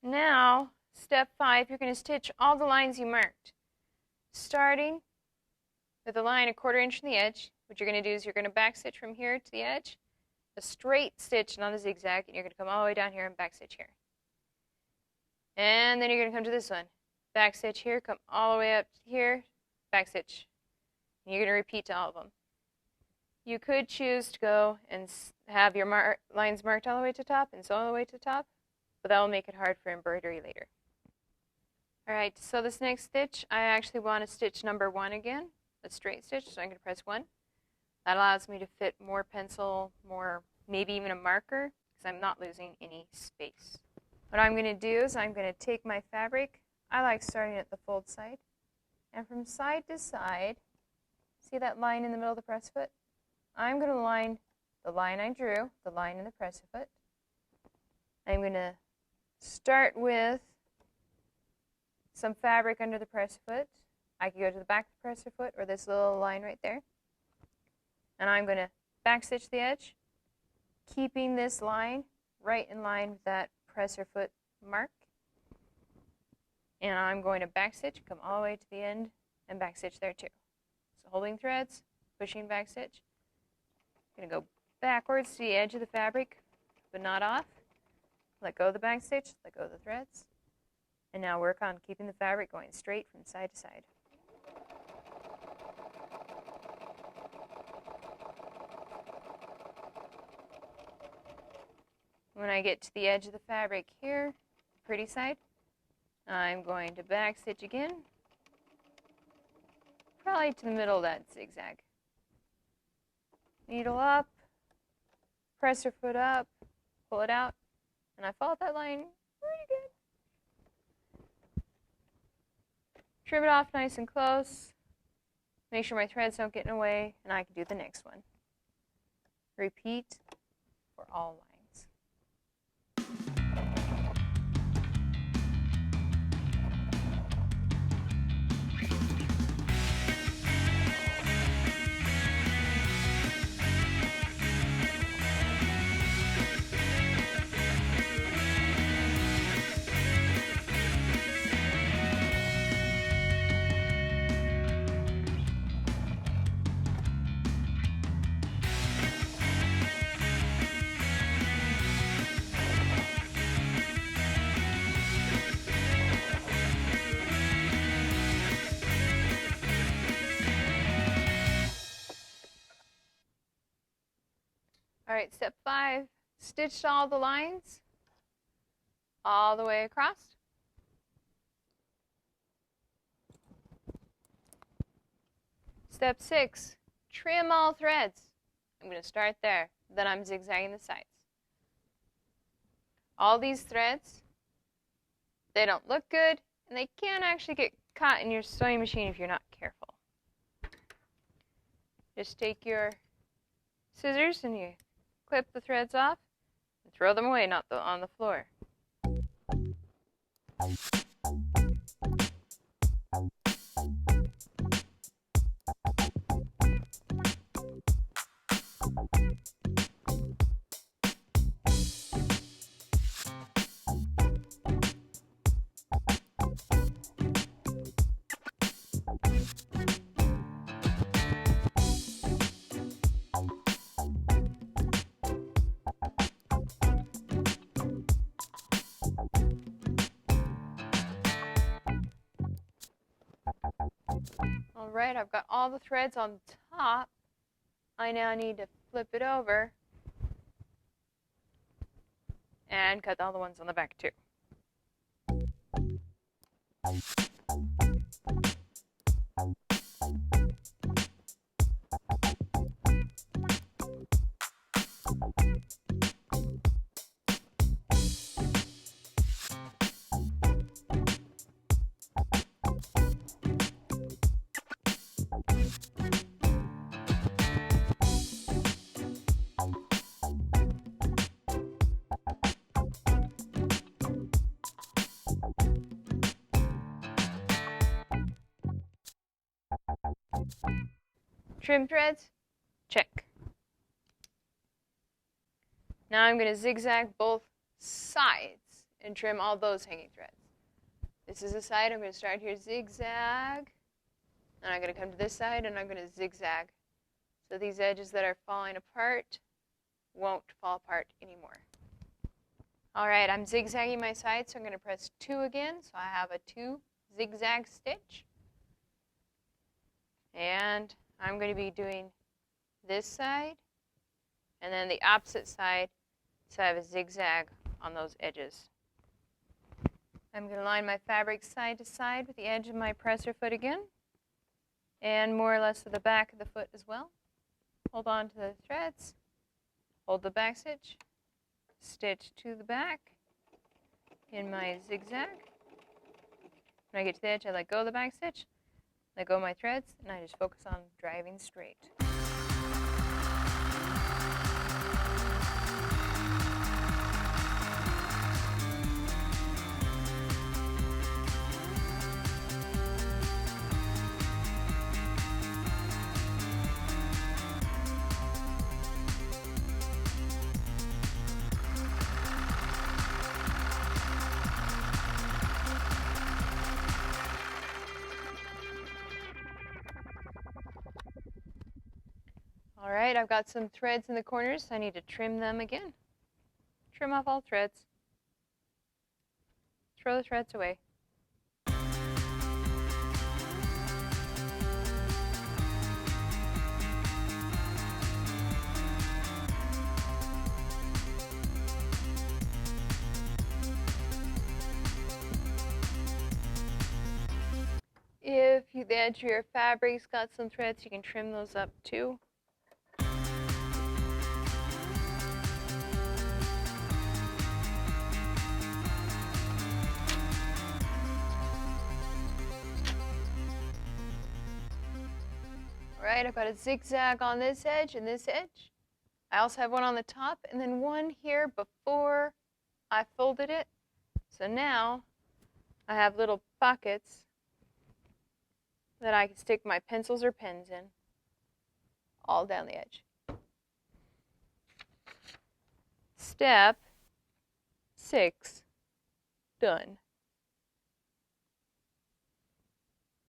Now, step 5, you're going to stitch all the lines you marked. Starting with a line 1/4 inch from the edge, what you're going to do is you're going to back stitch from here to the edge, a straight stitch, not a zigzag, and you're going to come all the way down here and back stitch here. And then you're going to come to this one. Back stitch here, come all the way up here, back stitch. And you're going to repeat to all of them. You could choose to go and have your lines marked all the way to the top and sew all the way to the top, but that will make it hard for embroidery later. Alright, so this next stitch, I actually want to stitch number 1 again, a straight stitch, so I'm going to press 1. That allows me to fit more pencil, more, maybe even a marker, because I'm not losing any space. What I'm going to do is I'm going to take my fabric, I like starting at the fold side, and from side to side, see that line in the middle of the press foot? I'm going to line the line I drew, the line in the press foot. I'm going to start with some fabric under the press foot. I could go to the back of the presser foot or this little line right there. And I'm going to back stitch the edge, keeping this line right in line with that presser foot mark. And I'm going to back stitch, come all the way to the end, and back stitch there too. So holding threads, pushing back stitch. I'm going to go backwards to the edge of the fabric, but not off. Let go of the back stitch, let go of the threads. And now work on keeping the fabric going straight from side to side. When I get to the edge of the fabric here, pretty side, I'm going to back stitch again, probably to the middle of that zigzag. Needle up, presser foot up, pull it out, and I followed that line pretty good. Trim it off nice and close, make sure my threads don't get in the way, and I can do the next one. Repeat for all lines. Alright, step 5, stitch all the lines all the way across. Step 6, trim all threads. I'm going to start there, then I'm zigzagging the sides. All these threads, they don't look good, and they can actually get caught in your sewing machine if you're not careful. Just take your scissors and you clip the threads off and throw them away, not on the floor. Alright, I've got all the threads on top. I now need to flip it over and cut all the ones on the back too. Trim threads, check. Now I'm going to zigzag both sides and trim all those hanging threads. This is the side. I'm going to start here zigzag, and I'm going to come to this side and I'm going to zigzag. So these edges that are falling apart won't fall apart anymore. All right, I'm zigzagging my side, so I'm going to press 2 again. So I have a 2 zigzag stitch. And I'm going to be doing this side and then the opposite side, so I have a zigzag on those edges. I'm going to line my fabric side to side with the edge of my presser foot again, and more or less to the back of the foot as well. Hold on to the threads, hold the back stitch, stitch to the back in my zigzag. When I get to the edge, I let go of the back stitch, let go of my threads, and I just focus on driving straight. All right, I've got some threads in the corners. I need to trim them again. Trim off all threads. Throw the threads away. If the edge of your fabric's got some threads, you can trim those up too. Alright, I've got a zigzag on this edge and this edge. I also have one on the top and then one here before I folded it. So now I have little pockets that I can stick my pencils or pens in all down the edge. Step 6, done.